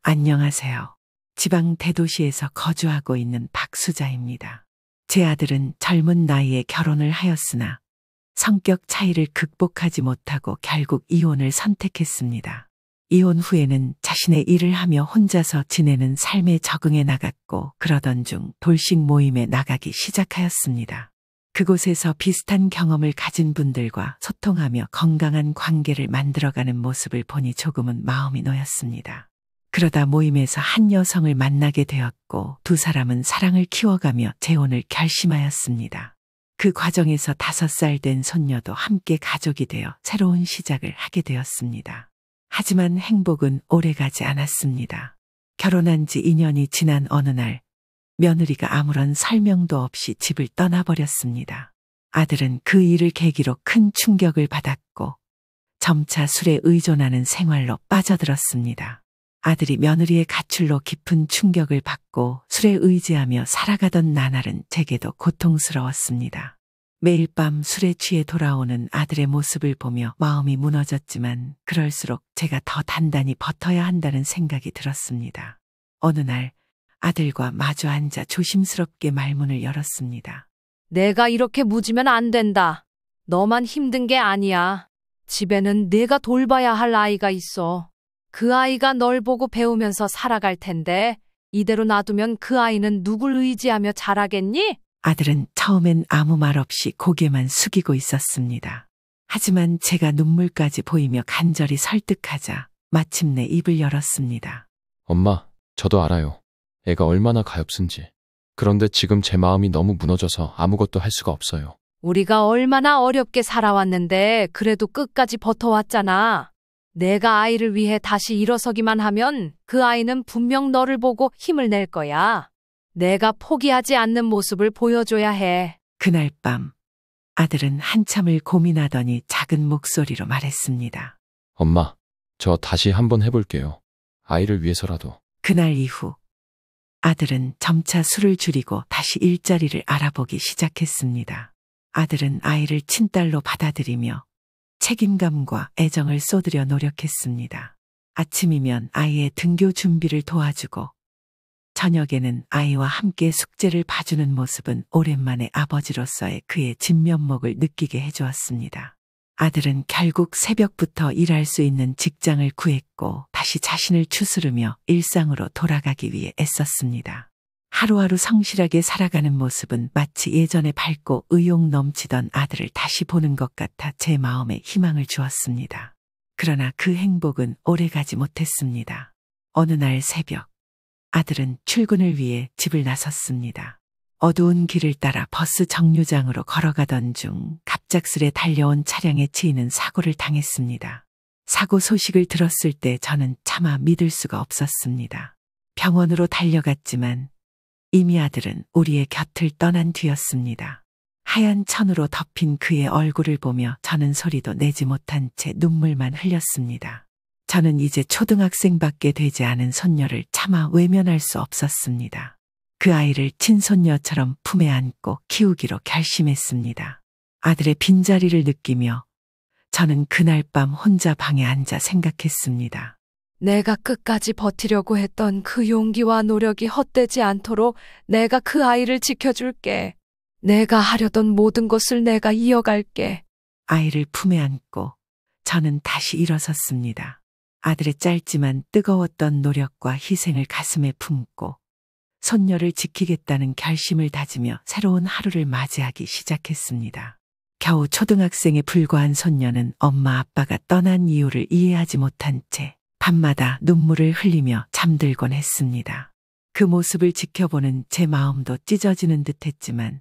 안녕하세요. 지방 대도시에서 거주하고 있는 박수자입니다. 제 아들은 젊은 나이에 결혼을 하였으나 성격 차이를 극복하지 못하고 결국 이혼을 선택했습니다. 이혼 후에는 자신의 일을 하며 혼자서 지내는 삶에 적응해 나갔고 그러던 중 돌식 모임에 나가기 시작하였습니다. 그곳에서 비슷한 경험을 가진 분들과 소통하며 건강한 관계를 만들어가는 모습을 보니 조금은 마음이 놓였습니다. 그러다 모임에서 한 여성을 만나게 되었고 두 사람은 사랑을 키워가며 재혼을 결심하였습니다. 그 과정에서 5살 된 손녀도 함께 가족이 되어 새로운 시작을 하게 되었습니다. 하지만 행복은 오래가지 않았습니다. 결혼한 지 2년이 지난 어느 날 며느리가 아무런 설명도 없이 집을 떠나버렸습니다. 아들은 그 일을 계기로 큰 충격을 받았고 점차 술에 의존하는 생활로 빠져들었습니다. 아들이 며느리의 가출로 깊은 충격을 받고 술에 의지하며 살아가던 나날은 제게도 고통스러웠습니다. 매일 밤 술에 취해 돌아오는 아들의 모습을 보며 마음이 무너졌지만 그럴수록 제가 더 단단히 버텨야 한다는 생각이 들었습니다. 어느 날 아들과 마주 앉아 조심스럽게 말문을 열었습니다. 내가 이렇게 묻으면 안 된다. 너만 힘든 게 아니야. 집에는 내가 돌봐야 할 아이가 있어. 그 아이가 널 보고 배우면서 살아갈 텐데 이대로 놔두면 그 아이는 누굴 의지하며 자라겠니? 아들은 처음엔 아무 말 없이 고개만 숙이고 있었습니다. 하지만 제가 눈물까지 보이며 간절히 설득하자 마침내 입을 열었습니다. 엄마, 저도 알아요. 애가 얼마나 가엾은지. 그런데 지금 제 마음이 너무 무너져서 아무것도 할 수가 없어요. 우리가 얼마나 어렵게 살아왔는데 그래도 끝까지 버텨왔잖아. 내가 아이를 위해 다시 일어서기만 하면 그 아이는 분명 너를 보고 힘을 낼 거야. 내가 포기하지 않는 모습을 보여줘야 해. 그날 밤 아들은 한참을 고민하더니 작은 목소리로 말했습니다. 엄마, 저 다시 한번 해볼게요. 아이를 위해서라도. 그날 이후 아들은 점차 술을 줄이고 다시 일자리를 알아보기 시작했습니다. 아들은 아이를 친딸로 받아들이며 책임감과 애정을 쏟으려 노력했습니다. 아침이면 아이의 등교 준비를 도와주고 저녁에는 아이와 함께 숙제를 봐주는 모습은 오랜만에 아버지로서의 그의 진면목을 느끼게 해주었습니다. 아들은 결국 새벽부터 일할 수 있는 직장을 구했고 다시 자신을 추스르며 일상으로 돌아가기 위해 애썼습니다. 하루하루 성실하게 살아가는 모습은 마치 예전에 밝고 의욕 넘치던 아들을 다시 보는 것 같아 제 마음에 희망을 주었습니다. 그러나 그 행복은 오래가지 못했습니다. 어느 날 새벽, 아들은 출근을 위해 집을 나섰습니다. 어두운 길을 따라 버스 정류장으로 걸어가던 중 갑작스레 달려온 차량에 치이는 사고를 당했습니다. 사고 소식을 들었을 때 저는 차마 믿을 수가 없었습니다. 병원으로 달려갔지만 이미 아들은 우리의 곁을 떠난 뒤였습니다. 하얀 천으로 덮인 그의 얼굴을 보며 저는 소리도 내지 못한 채 눈물만 흘렸습니다. 저는 이제 초등학생밖에 되지 않은 손녀를 차마 외면할 수 없었습니다. 그 아이를 친손녀처럼 품에 안고 키우기로 결심했습니다. 아들의 빈자리를 느끼며 저는 그날 밤 혼자 방에 앉아 생각했습니다. 내가 끝까지 버티려고 했던 그 용기와 노력이 헛되지 않도록 내가 그 아이를 지켜줄게. 내가 하려던 모든 것을 내가 이어갈게. 아이를 품에 안고 저는 다시 일어섰습니다. 아들의 짧지만 뜨거웠던 노력과 희생을 가슴에 품고 손녀를 지키겠다는 결심을 다지며 새로운 하루를 맞이하기 시작했습니다. 겨우 초등학생에 불과한 손녀는 엄마 아빠가 떠난 이유를 이해하지 못한 채 밤마다 눈물을 흘리며 잠들곤 했습니다. 그 모습을 지켜보는 제 마음도 찢어지는 듯했지만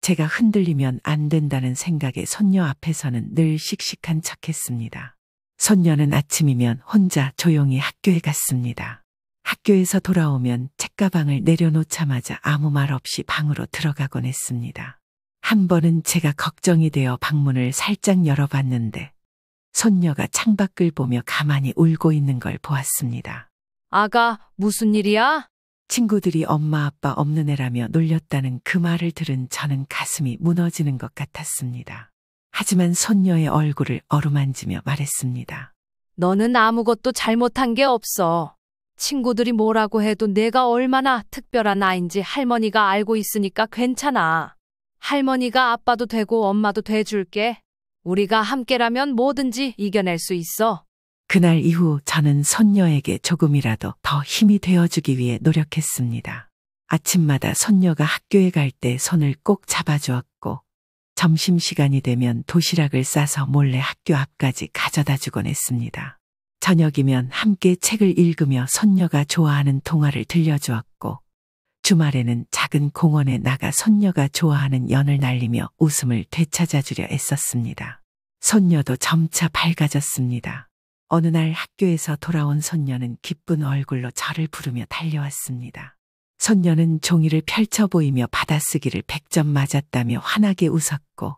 제가 흔들리면 안 된다는 생각에 손녀 앞에서는 늘 씩씩한 척했습니다. 손녀는 아침이면 혼자 조용히 학교에 갔습니다. 학교에서 돌아오면 책가방을 내려놓자마자 아무 말 없이 방으로 들어가곤 했습니다. 한 번은 제가 걱정이 되어 방문을 살짝 열어봤는데 손녀가 창밖을 보며 가만히 울고 있는 걸 보았습니다. 아가, 무슨 일이야? 친구들이 엄마 아빠 없는 애라며 놀렸다는 그 말을 들은 저는 가슴이 무너지는 것 같았습니다. 하지만 손녀의 얼굴을 어루만지며 말했습니다. 너는 아무것도 잘못한 게 없어. 친구들이 뭐라고 해도 내가 얼마나 특별한 아인지 할머니가 알고 있으니까 괜찮아. 할머니가 아빠도 되고 엄마도 돼줄게. 우리가 함께라면 뭐든지 이겨낼 수 있어. 그날 이후 저는 손녀에게 조금이라도 더 힘이 되어주기 위해 노력했습니다. 아침마다 손녀가 학교에 갈 때 손을 꼭 잡아주었고, 점심시간이 되면 도시락을 싸서 몰래 학교 앞까지 가져다 주곤 했습니다. 저녁이면 함께 책을 읽으며 손녀가 좋아하는 동화를 들려주었고, 주말에는 작은 공원에 나가 손녀가 좋아하는 연을 날리며 웃음을 되찾아주려 애썼습니다. 손녀도 점차 밝아졌습니다. 어느 날 학교에서 돌아온 손녀는 기쁜 얼굴로 저를 부르며 달려왔습니다. 손녀는 종이를 펼쳐 보이며 받아쓰기를 100점 맞았다며 환하게 웃었고,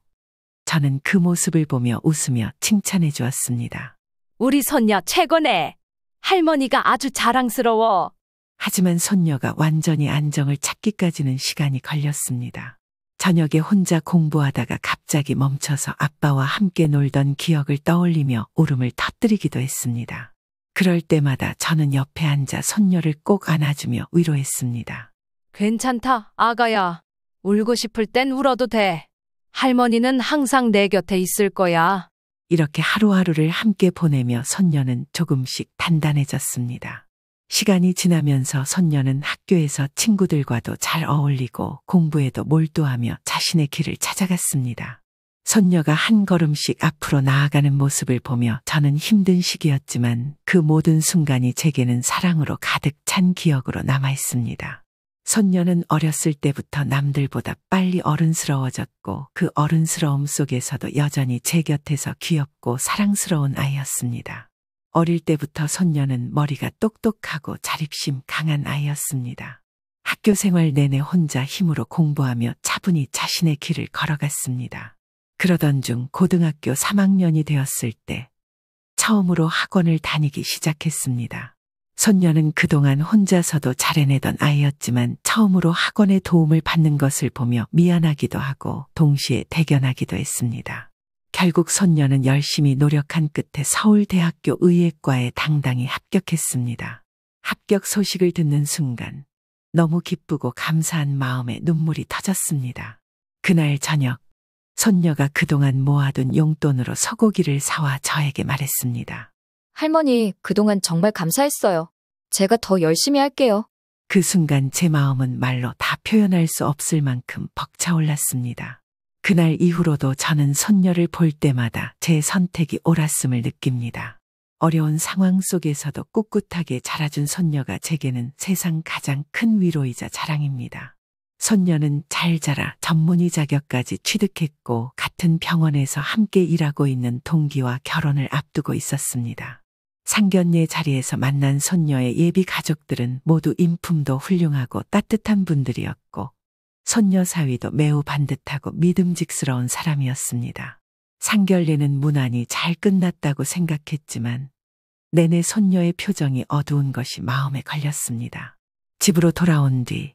저는 그 모습을 보며 웃으며 칭찬해 주었습니다. 우리 손녀 최고네. 할머니가 아주 자랑스러워. 하지만 손녀가 완전히 안정을 찾기까지는 시간이 걸렸습니다. 저녁에 혼자 공부하다가 갑자기 멈춰서 아빠와 함께 놀던 기억을 떠올리며 울음을 터뜨리기도 했습니다. 그럴 때마다 저는 옆에 앉아 손녀를 꼭 안아주며 위로했습니다. 괜찮다, 아가야. 울고 싶을 땐 울어도 돼. 할머니는 항상 내 곁에 있을 거야. 이렇게 하루하루를 함께 보내며 손녀는 조금씩 단단해졌습니다. 시간이 지나면서 손녀는 학교에서 친구들과도 잘 어울리고 공부에도 몰두하며 자신의 길을 찾아갔습니다. 손녀가 한 걸음씩 앞으로 나아가는 모습을 보며 저는 힘든 시기였지만 그 모든 순간이 제게는 사랑으로 가득 찬 기억으로 남아있습니다. 손녀는 어렸을 때부터 남들보다 빨리 어른스러워졌고 그 어른스러움 속에서도 여전히 제 곁에서 귀엽고 사랑스러운 아이였습니다. 어릴 때부터 손녀는 머리가 똑똑하고 자립심 강한 아이였습니다. 학교 생활 내내 혼자 힘으로 공부하며 차분히 자신의 길을 걸어갔습니다. 그러던 중 고등학교 3학년이 되었을 때 처음으로 학원을 다니기 시작했습니다. 손녀는 그동안 혼자서도 잘 해내던 아이였지만 처음으로 학원의 도움을 받는 것을 보며 미안하기도 하고 동시에 대견하기도 했습니다. 결국 손녀는 열심히 노력한 끝에 서울대학교 의예과에 당당히 합격했습니다. 합격 소식을 듣는 순간 너무 기쁘고 감사한 마음에 눈물이 터졌습니다. 그날 저녁 손녀가 그동안 모아둔 용돈으로 소고기를 사와 저에게 말했습니다. 할머니, 그동안 정말 감사했어요. 제가 더 열심히 할게요. 그 순간 제 마음은 말로 다 표현할 수 없을 만큼 벅차올랐습니다. 그날 이후로도 저는 손녀를 볼 때마다 제 선택이 옳았음을 느낍니다. 어려운 상황 속에서도 꿋꿋하게 자라준 손녀가 제게는 세상 가장 큰 위로이자 자랑입니다. 손녀는 잘 자라 전문의 자격까지 취득했고 같은 병원에서 함께 일하고 있는 동기와 결혼을 앞두고 있었습니다. 상견례 자리에서 만난 손녀의 예비 가족들은 모두 인품도 훌륭하고 따뜻한 분들이었고 손녀 사위도 매우 반듯하고 믿음직스러운 사람이었습니다. 상견례는 무난히 잘 끝났다고 생각했지만 내내 손녀의 표정이 어두운 것이 마음에 걸렸습니다. 집으로 돌아온 뒤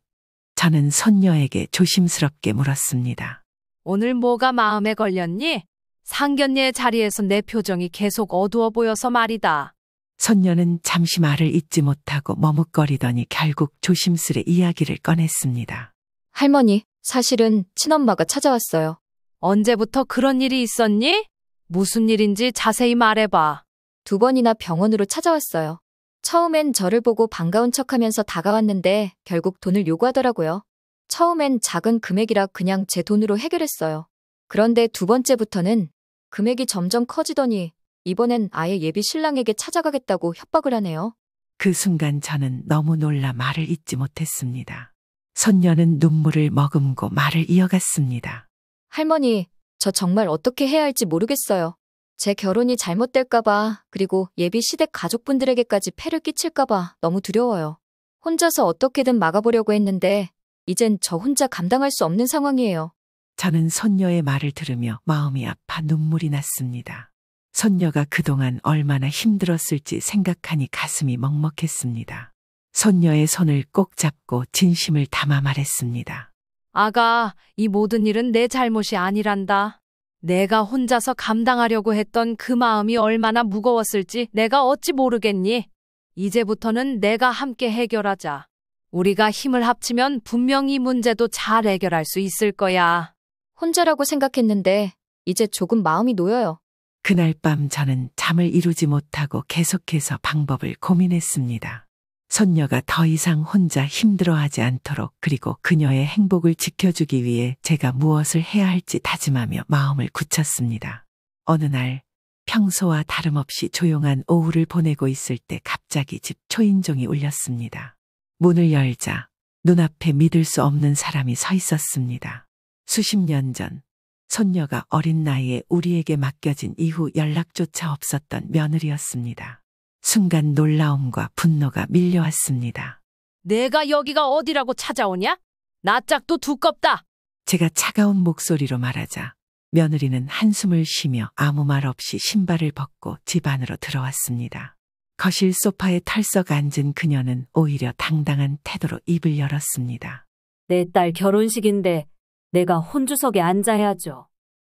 저는 손녀에게 조심스럽게 물었습니다. 오늘 뭐가 마음에 걸렸니? 상견례 자리에서 내 표정이 계속 어두워 보여서 말이다. 손녀는 잠시 말을 잇지 못하고 머뭇거리더니 결국 조심스레 이야기를 꺼냈습니다. 할머니, 사실은 친엄마가 찾아왔어요. 언제부터 그런 일이 있었니? 무슨 일인지 자세히 말해봐. 2번이나 병원으로 찾아왔어요. 처음엔 저를 보고 반가운 척하면서 다가왔는데 결국 돈을 요구하더라고요. 처음엔 작은 금액이라 그냥 제 돈으로 해결했어요. 그런데 2번째부터는 금액이 점점 커지더니 이번엔 아예 예비 신랑에게 찾아가겠다고 협박을 하네요. 그 순간 저는 너무 놀라 말을 잇지 못했습니다. 손녀는 눈물을 머금고 말을 이어갔습니다. 할머니, 저 정말 어떻게 해야 할지 모르겠어요. 제 결혼이 잘못될까봐, 그리고 예비 시댁 가족분들에게까지 폐를 끼칠까봐 너무 두려워요. 혼자서 어떻게든 막아보려고 했는데 이젠 저 혼자 감당할 수 없는 상황이에요. 저는 손녀의 말을 들으며 마음이 아파 눈물이 났습니다. 손녀가 그동안 얼마나 힘들었을지 생각하니 가슴이 먹먹했습니다. 손녀의 손을 꼭 잡고 진심을 담아 말했습니다. 아가, 이 모든 일은 내 잘못이 아니란다. 내가 혼자서 감당하려고 했던 그 마음이 얼마나 무거웠을지 내가 어찌 모르겠니? 이제부터는 내가 함께 해결하자. 우리가 힘을 합치면 분명 이 문제도 잘 해결할 수 있을 거야. 혼자라고 생각했는데 이제 조금 마음이 놓여요. 그날 밤 저는 잠을 이루지 못하고 계속해서 방법을 고민했습니다. 손녀가 더 이상 혼자 힘들어하지 않도록, 그리고 그녀의 행복을 지켜주기 위해 제가 무엇을 해야 할지 다짐하며 마음을 굳혔습니다. 어느 날 평소와 다름없이 조용한 오후를 보내고 있을 때 갑자기 집 초인종이 울렸습니다. 문을 열자 눈앞에 믿을 수 없는 사람이 서 있었습니다. 수십 년 전 손녀가 어린 나이에 우리에게 맡겨진 이후 연락조차 없었던 며느리였습니다. 순간 놀라움과 분노가 밀려왔습니다. 내가 여기가 어디라고 찾아오냐? 낯짝도 두껍다. 제가 차가운 목소리로 말하자 며느리는 한숨을 쉬며 아무 말 없이 신발을 벗고 집 안으로 들어왔습니다. 거실 소파에 털썩 앉은 그녀는 오히려 당당한 태도로 입을 열었습니다. 내 딸 결혼식인데 내가 혼주석에 앉아야죠.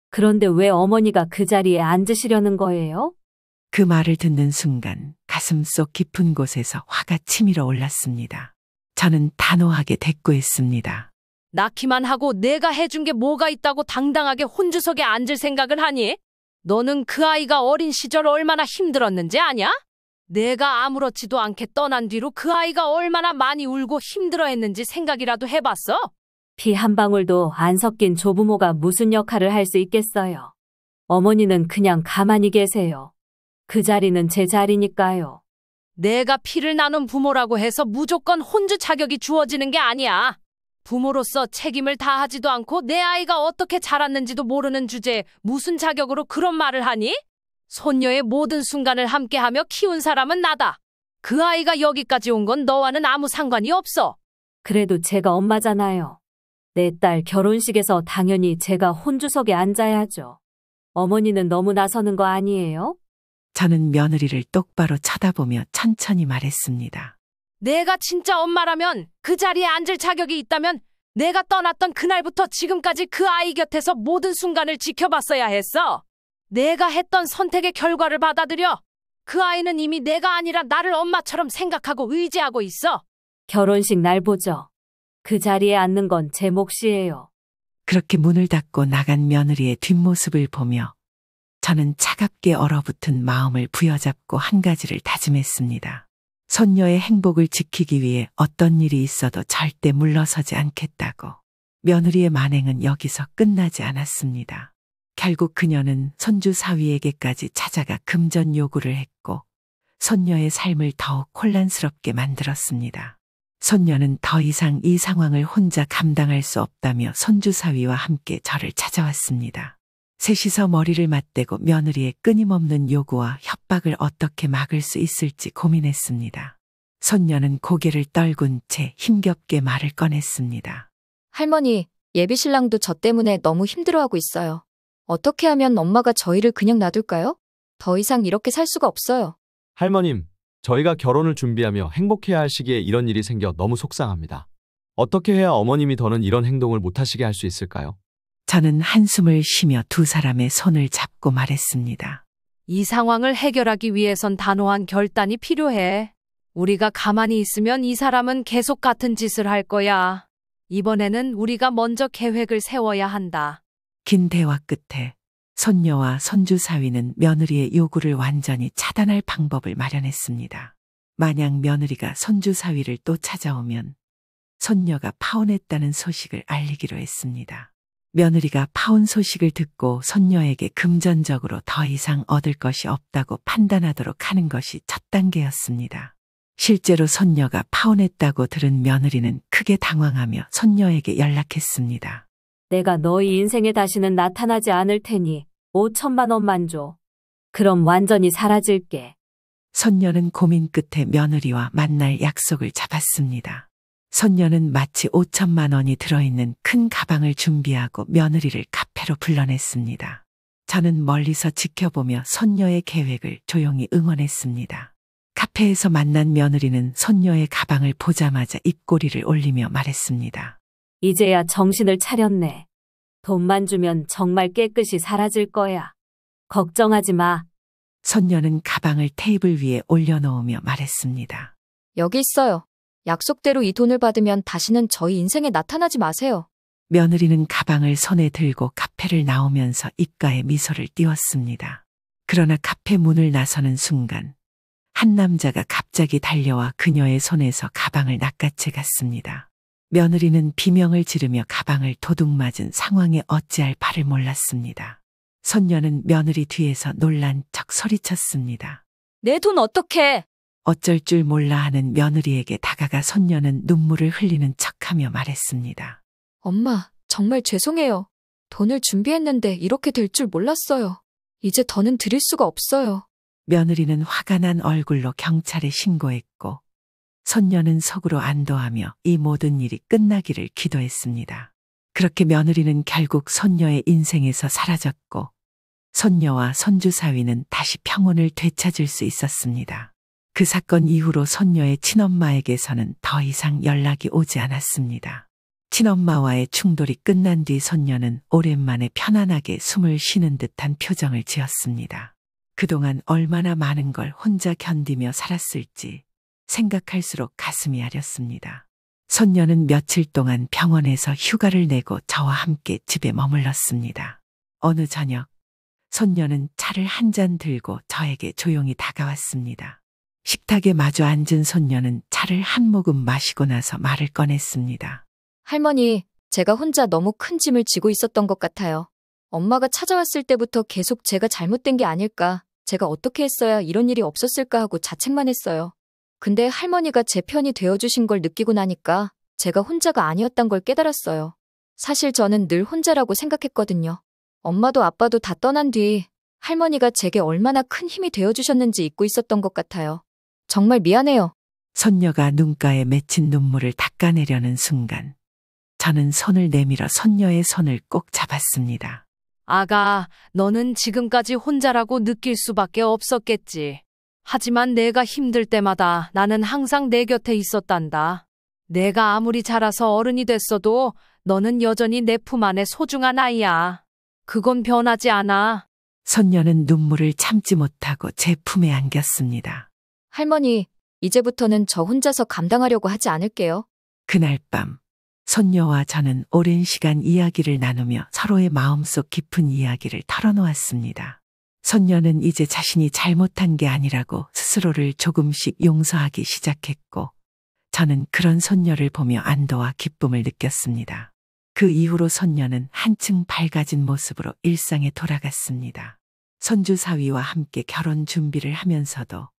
그런데 왜 어머니가 그 자리에 앉으시려는 거예요? 그 말을 듣는 순간 가슴속 깊은 곳에서 화가 치밀어 올랐습니다. 저는 단호하게 대꾸했습니다. 낳기만 하고 내가 해준 게 뭐가 있다고 당당하게 혼주석에 앉을 생각을 하니? 너는 그 아이가 어린 시절 얼마나 힘들었는지 아냐? 내가 아무렇지도 않게 떠난 뒤로 그 아이가 얼마나 많이 울고 힘들어했는지 생각이라도 해봤어? 피 한 방울도 안 섞인 조부모가 무슨 역할을 할 수 있겠어요. 어머니는 그냥 가만히 계세요. 그 자리는 제 자리니까요. 내가 피를 나눈 부모라고 해서 무조건 혼주 자격이 주어지는 게 아니야. 부모로서 책임을 다하지도 않고 내 아이가 어떻게 자랐는지도 모르는 주제에 무슨 자격으로 그런 말을 하니? 손녀의 모든 순간을 함께하며 키운 사람은 나다. 그 아이가 여기까지 온 건 너와는 아무 상관이 없어. 그래도 제가 엄마잖아요. 내 딸 결혼식에서 당연히 제가 혼주석에 앉아야죠. 어머니는 너무 나서는 거 아니에요? 저는 며느리를 똑바로 쳐다보며 천천히 말했습니다. 내가 진짜 엄마라면, 그 자리에 앉을 자격이 있다면 내가 떠났던 그날부터 지금까지 그 아이 곁에서 모든 순간을 지켜봤어야 했어. 내가 했던 선택의 결과를 받아들여. 그 아이는 이미 내가 아니라 나를 엄마처럼 생각하고 의지하고 있어. 결혼식 날 보죠. 그 자리에 앉는 건 제 몫이에요. 그렇게 문을 닫고 나간 며느리의 뒷모습을 보며 저는 차갑게 얼어붙은 마음을 부여잡고 한 가지를 다짐했습니다. 손녀의 행복을 지키기 위해 어떤 일이 있어도 절대 물러서지 않겠다고. 며느리의 만행은 여기서 끝나지 않았습니다. 결국 그녀는 손주 사위에게까지 찾아가 금전 요구를 했고 손녀의 삶을 더욱 혼란스럽게 만들었습니다. 손녀는 더 이상 이 상황을 혼자 감당할 수 없다며 손주 사위와 함께 저를 찾아왔습니다. 셋이서 머리를 맞대고 며느리의 끊임없는 요구와 협박을 어떻게 막을 수 있을지 고민했습니다. 손녀는 고개를 떨군 채 힘겹게 말을 꺼냈습니다. 할머니, 예비신랑도 저 때문에 너무 힘들어하고 있어요. 어떻게 하면 엄마가 저희를 그냥 놔둘까요? 더 이상 이렇게 살 수가 없어요. 할머님, 저희가 결혼을 준비하며 행복해야 할 시기에 이런 일이 생겨 너무 속상합니다. 어떻게 해야 어머님이 더는 이런 행동을 못하시게 할 수 있을까요? 저는 한숨을 쉬며 두 사람의 손을 잡고 말했습니다. 이 상황을 해결하기 위해선 단호한 결단이 필요해. 우리가 가만히 있으면 이 사람은 계속 같은 짓을 할 거야. 이번에는 우리가 먼저 계획을 세워야 한다. 긴 대화 끝에 손녀와 손주 사위는 며느리의 요구를 완전히 차단할 방법을 마련했습니다. 만약 며느리가 손주 사위를 또 찾아오면 손녀가 파혼했다는 소식을 알리기로 했습니다. 며느리가 파혼 소식을 듣고 손녀에게 금전적으로 더 이상 얻을 것이 없다고 판단하도록 하는 것이 첫 단계였습니다. 실제로 손녀가 파혼했다고 들은 며느리는 크게 당황하며 손녀에게 연락했습니다. 내가 너희 인생에 다시는 나타나지 않을 테니 5천만 원만 줘. 그럼 완전히 사라질게. 손녀는 고민 끝에 며느리와 만날 약속을 잡았습니다. 손녀는 마치 5천만 원이 들어있는 큰 가방을 준비하고 며느리를 카페로 불러냈습니다. 저는 멀리서 지켜보며 손녀의 계획을 조용히 응원했습니다. 카페에서 만난 며느리는 손녀의 가방을 보자마자 입꼬리를 올리며 말했습니다. 이제야 정신을 차렸네. 돈만 주면 정말 깨끗이 사라질 거야. 걱정하지 마. 손녀는 가방을 테이블 위에 올려놓으며 말했습니다. 여기 있어요. 약속대로 이 돈을 받으면 다시는 저희 인생에 나타나지 마세요. 며느리는 가방을 손에 들고 카페를 나오면서 입가에 미소를 띄웠습니다. 그러나 카페 문을 나서는 순간 한 남자가 갑자기 달려와 그녀의 손에서 가방을 낚아채 갔습니다. 며느리는 비명을 지르며 가방을 도둑맞은 상황에 어찌할 바를 몰랐습니다. 손녀는 며느리 뒤에서 놀란 척 소리쳤습니다. 내 돈 어떡해? 어쩔 줄 몰라 하는 며느리에게 다가가 손녀는 눈물을 흘리는 척하며 말했습니다. 엄마, 정말 죄송해요. 돈을 준비했는데 이렇게 될 줄 몰랐어요. 이제 더는 드릴 수가 없어요. 며느리는 화가 난 얼굴로 경찰에 신고했고 손녀는 속으로 안도하며 이 모든 일이 끝나기를 기도했습니다. 그렇게 며느리는 결국 손녀의 인생에서 사라졌고 손녀와 손주 사위는 다시 평온을 되찾을 수 있었습니다. 그 사건 이후로 손녀의 친엄마에게서는 더 이상 연락이 오지 않았습니다. 친엄마와의 충돌이 끝난 뒤 손녀는 오랜만에 편안하게 숨을 쉬는 듯한 표정을 지었습니다. 그동안 얼마나 많은 걸 혼자 견디며 살았을지 생각할수록 가슴이 아렸습니다. 손녀는 며칠 동안 병원에서 휴가를 내고 저와 함께 집에 머물렀습니다. 어느 저녁, 손녀는 차를 한 잔 들고 저에게 조용히 다가왔습니다. 식탁에 마주 앉은 손녀는 차를 한 모금 마시고 나서 말을 꺼냈습니다. 할머니, 제가 혼자 너무 큰 짐을 지고 있었던 것 같아요. 엄마가 찾아왔을 때부터 계속 제가 잘못된 게 아닐까, 제가 어떻게 했어야 이런 일이 없었을까 하고 자책만 했어요. 근데 할머니가 제 편이 되어주신 걸 느끼고 나니까 제가 혼자가 아니었단 걸 깨달았어요. 사실 저는 늘 혼자라고 생각했거든요. 엄마도 아빠도 다 떠난 뒤 할머니가 제게 얼마나 큰 힘이 되어주셨는지 잊고 있었던 것 같아요. 정말 미안해요. 손녀가 눈가에 맺힌 눈물을 닦아내려는 순간 저는 손을 내밀어 손녀의 손을 꼭 잡았습니다. 아가, 너는 지금까지 혼자라고 느낄 수밖에 없었겠지. 하지만 내가 힘들 때마다 나는 항상 내 곁에 있었단다. 내가 아무리 자라서 어른이 됐어도 너는 여전히 내 품 안에 소중한 아이야. 그건 변하지 않아. 손녀는 눈물을 참지 못하고 제 품에 안겼습니다. 할머니, 이제부터는 저 혼자서 감당하려고 하지 않을게요. 그날 밤 손녀와 저는 오랜 시간 이야기를 나누며 서로의 마음속 깊은 이야기를 털어놓았습니다. 손녀는 이제 자신이 잘못한 게 아니라고 스스로를 조금씩 용서하기 시작했고 저는 그런 손녀를 보며 안도와 기쁨을 느꼈습니다. 그 이후로 손녀는 한층 밝아진 모습으로 일상에 돌아갔습니다. 손주 사위와 함께 결혼 준비를 하면서도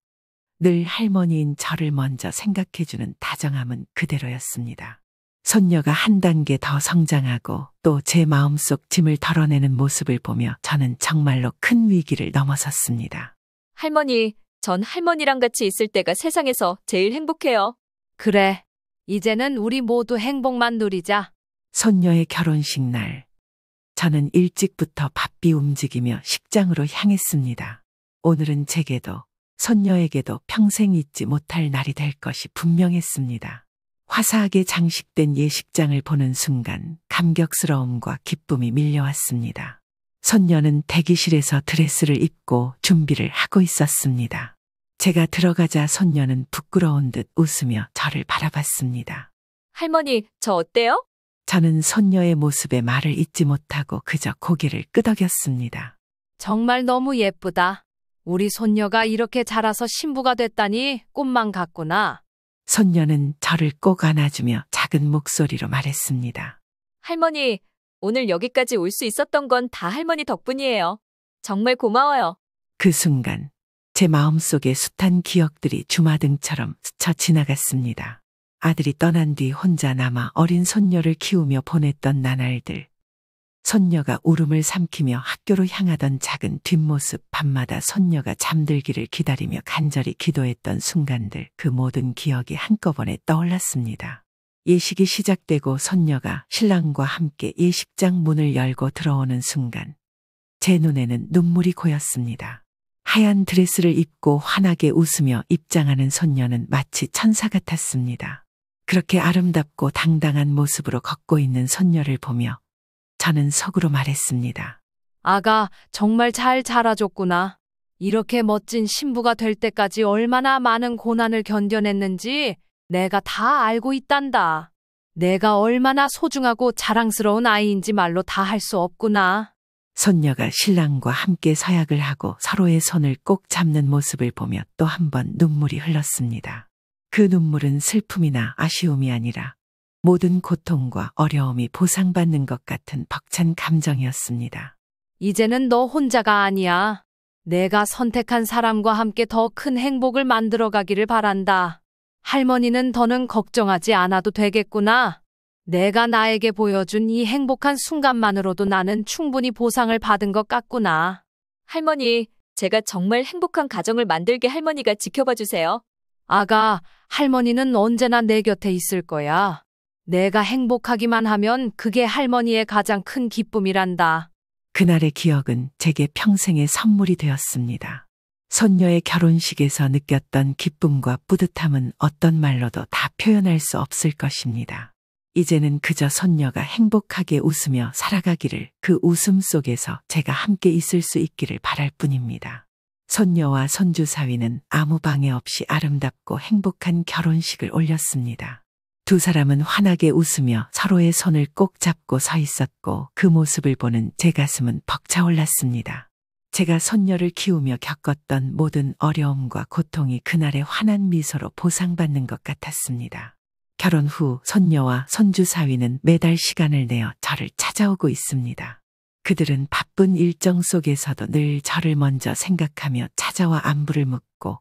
늘 할머니인 저를 먼저 생각해주는 다정함은 그대로였습니다. 손녀가 한 단계 더 성장하고 또 제 마음속 짐을 덜어내는 모습을 보며 저는 정말로 큰 위기를 넘어섰습니다. 할머니, 전 할머니랑 같이 있을 때가 세상에서 제일 행복해요. 그래, 이제는 우리 모두 행복만 누리자. 손녀의 결혼식 날, 저는 일찍부터 바삐 움직이며 식장으로 향했습니다. 오늘은 제게도 손녀에게도 평생 잊지 못할 날이 될 것이 분명했습니다. 화사하게 장식된 예식장을 보는 순간 감격스러움과 기쁨이 밀려왔습니다. 손녀는 대기실에서 드레스를 입고 준비를 하고 있었습니다. 제가 들어가자 손녀는 부끄러운 듯 웃으며 저를 바라봤습니다. 할머니, 저 어때요? 저는 손녀의 모습에 말을 잇지 못하고 그저 고개를 끄덕였습니다. 정말 너무 예쁘다. 우리 손녀가 이렇게 자라서 신부가 됐다니 꿈만 같구나. 손녀는 저를 꼭 안아주며 작은 목소리로 말했습니다. 할머니, 오늘 여기까지 올 수 있었던 건 다 할머니 덕분이에요. 정말 고마워요. 그 순간 제 마음속에 숱한 기억들이 주마등처럼 스쳐 지나갔습니다. 아들이 떠난 뒤 혼자 남아 어린 손녀를 키우며 보냈던 나날들. 손녀가 울음을 삼키며 학교로 향하던 작은 뒷모습, 밤마다 손녀가 잠들기를 기다리며 간절히 기도했던 순간들, 그 모든 기억이 한꺼번에 떠올랐습니다. 예식이 시작되고 손녀가 신랑과 함께 예식장 문을 열고 들어오는 순간 제 눈에는 눈물이 고였습니다. 하얀 드레스를 입고 환하게 웃으며 입장하는 손녀는 마치 천사 같았습니다. 그렇게 아름답고 당당한 모습으로 걷고 있는 손녀를 보며 저는 속으로 말했습니다. 아가, 정말 잘 자라줬구나. 이렇게 멋진 신부가 될 때까지 얼마나 많은 고난을 견뎌냈는지 내가 다 알고 있단다. 내가 얼마나 소중하고 자랑스러운 아이인지 말로 다 할 수 없구나. 손녀가 신랑과 함께 서약을 하고 서로의 손을 꼭 잡는 모습을 보며 또 한 번 눈물이 흘렀습니다. 그 눈물은 슬픔이나 아쉬움이 아니라 모든 고통과 어려움이 보상받는 것 같은 벅찬 감정이었습니다. 이제는 너 혼자가 아니야. 내가 선택한 사람과 함께 더 큰 행복을 만들어 가기를 바란다. 할머니는 더는 걱정하지 않아도 되겠구나. 내가 나에게 보여준 이 행복한 순간만으로도 나는 충분히 보상을 받은 것 같구나. 할머니, 제가 정말 행복한 가정을 만들게 할머니가 지켜봐 주세요. 아가, 할머니는 언제나 내 곁에 있을 거야. 내가 행복하기만 하면 그게 할머니의 가장 큰 기쁨이란다. 그날의 기억은 제게 평생의 선물이 되었습니다. 손녀의 결혼식에서 느꼈던 기쁨과 뿌듯함은 어떤 말로도 다 표현할 수 없을 것입니다. 이제는 그저 손녀가 행복하게 웃으며 살아가기를, 그 웃음 속에서 제가 함께 있을 수 있기를 바랄 뿐입니다. 손녀와 손주 사위는 아무 방해 없이 아름답고 행복한 결혼식을 올렸습니다. 두 사람은 환하게 웃으며 서로의 손을 꼭 잡고 서 있었고 그 모습을 보는 제 가슴은 벅차올랐습니다. 제가 손녀를 키우며 겪었던 모든 어려움과 고통이 그날의 환한 미소로 보상받는 것 같았습니다. 결혼 후 손녀와 손주 사위는 매달 시간을 내어 저를 찾아오고 있습니다. 그들은 바쁜 일정 속에서도 늘 저를 먼저 생각하며 찾아와 안부를 묻고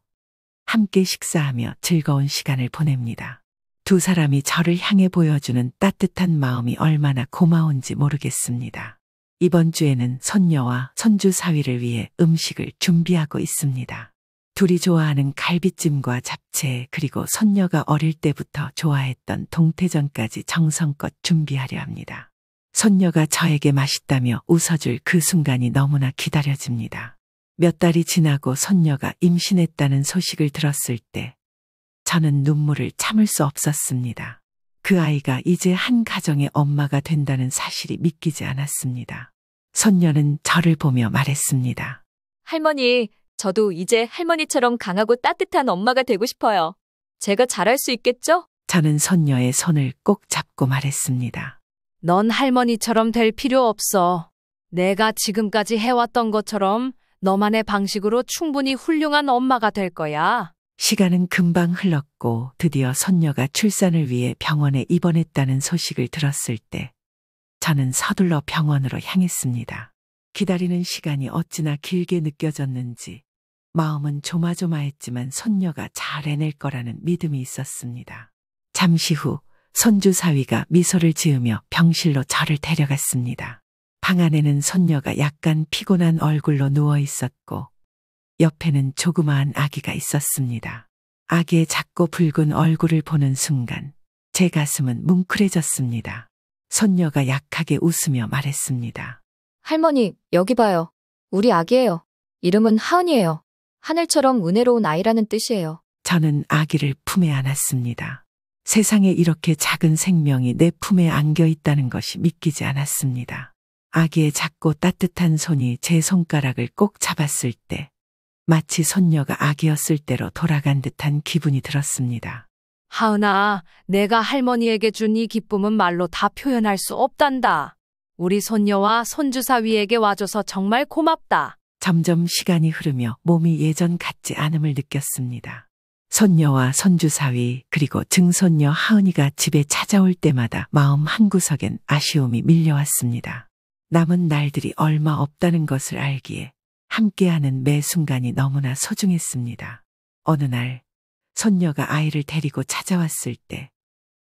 함께 식사하며 즐거운 시간을 보냅니다. 두 사람이 저를 향해 보여주는 따뜻한 마음이 얼마나 고마운지 모르겠습니다. 이번 주에는 손녀와 손주 사위를 위해 음식을 준비하고 있습니다. 둘이 좋아하는 갈비찜과 잡채, 그리고 손녀가 어릴 때부터 좋아했던 동태전까지 정성껏 준비하려 합니다. 손녀가 저에게 맛있다며 웃어줄 그 순간이 너무나 기다려집니다. 몇 달이 지나고 손녀가 임신했다는 소식을 들었을 때 저는 눈물을 참을 수 없었습니다. 그 아이가 이제 한 가정의 엄마가 된다는 사실이 믿기지 않았습니다. 손녀는 저를 보며 말했습니다. 할머니, 저도 이제 할머니처럼 강하고 따뜻한 엄마가 되고 싶어요. 제가 잘할 수 있겠죠? 저는 손녀의 손을 꼭 잡고 말했습니다. 넌 할머니처럼 될 필요 없어. 내가 지금까지 해왔던 것처럼 너만의 방식으로 충분히 훌륭한 엄마가 될 거야. 시간은 금방 흘렀고 드디어 손녀가 출산을 위해 병원에 입원했다는 소식을 들었을 때 저는 서둘러 병원으로 향했습니다. 기다리는 시간이 어찌나 길게 느껴졌는지 마음은 조마조마했지만 손녀가 잘 해낼 거라는 믿음이 있었습니다. 잠시 후 손주 사위가 미소를 지으며 병실로 저를 데려갔습니다. 방 안에는 손녀가 약간 피곤한 얼굴로 누워 있었고 옆에는 조그마한 아기가 있었습니다. 아기의 작고 붉은 얼굴을 보는 순간 제 가슴은 뭉클해졌습니다. 손녀가 약하게 웃으며 말했습니다. 할머니, 여기 봐요. 우리 아기예요. 이름은 하은이에요. 하늘처럼 은혜로운 아이라는 뜻이에요. 저는 아기를 품에 안았습니다. 세상에 이렇게 작은 생명이 내 품에 안겨 있다는 것이 믿기지 않았습니다. 아기의 작고 따뜻한 손이 제 손가락을 꼭 잡았을 때 마치 손녀가 아기였을 때로 돌아간 듯한 기분이 들었습니다. 하은아, 내가 할머니에게 준 이 기쁨은 말로 다 표현할 수 없단다. 우리 손녀와 손주 사위에게 와줘서 정말 고맙다. 점점 시간이 흐르며 몸이 예전 같지 않음을 느꼈습니다. 손녀와 손주 사위 그리고 증손녀 하은이가 집에 찾아올 때마다 마음 한구석엔 아쉬움이 밀려왔습니다. 남은 날들이 얼마 없다는 것을 알기에 함께하는 매 순간이 너무나 소중했습니다. 어느 날 손녀가 아이를 데리고 찾아왔을 때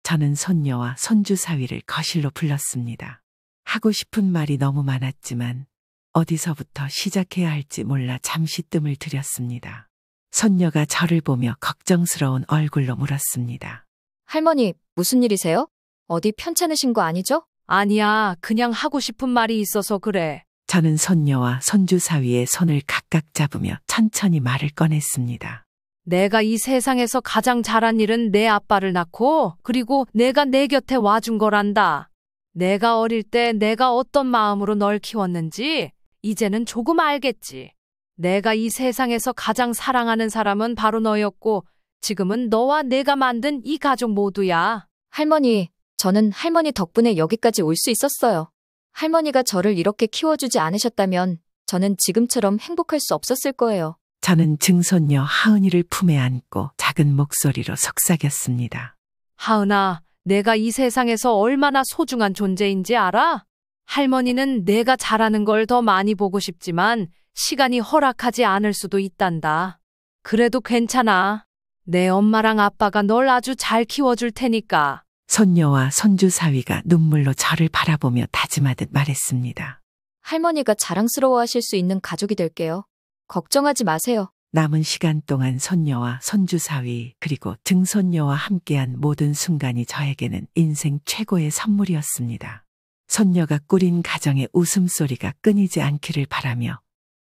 저는 손녀와 손주 사위를 거실로 불렀습니다. 하고 싶은 말이 너무 많았지만 어디서부터 시작해야 할지 몰라 잠시 뜸을 들였습니다. 손녀가 저를 보며 걱정스러운 얼굴로 물었습니다. 할머니, 무슨 일이세요? 어디 편찮으신 거 아니죠? 아니야, 그냥 하고 싶은 말이 있어서 그래. 저는 손녀와 손주 사위의 손을 각각 잡으며 천천히 말을 꺼냈습니다. 내가 이 세상에서 가장 잘한 일은 내 아빠를 낳고 그리고 내가 내 곁에 와준 거란다. 내가 어릴 때 내가 어떤 마음으로 널 키웠는지 이제는 조금 알겠지. 내가 이 세상에서 가장 사랑하는 사람은 바로 너였고, 지금은 너와 내가 만든 이 가족 모두야. 할머니, 저는 할머니 덕분에 여기까지 올 수 있었어요. 할머니가 저를 이렇게 키워주지 않으셨다면 저는 지금처럼 행복할 수 없었을 거예요. 저는 증손녀 하은이를 품에 안고 작은 목소리로 속삭였습니다. 하은아, 내가 이 세상에서 얼마나 소중한 존재인지 알아? 할머니는 내가 잘하는 걸 더 많이 보고 싶지만 시간이 허락하지 않을 수도 있단다. 그래도 괜찮아. 내 엄마랑 아빠가 널 아주 잘 키워줄 테니까. 손녀와 손주 사위가 눈물로 저를 바라보며 다짐하듯 말했습니다. 할머니가 자랑스러워하실 수 있는 가족이 될게요. 걱정하지 마세요. 남은 시간 동안 손녀와 손주 사위 그리고 증손녀와 함께한 모든 순간이 저에게는 인생 최고의 선물이었습니다. 손녀가 꾸린 가정의 웃음소리가 끊이지 않기를 바라며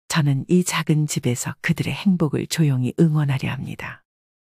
저는 이 작은 집에서 그들의 행복을 조용히 응원하려 합니다.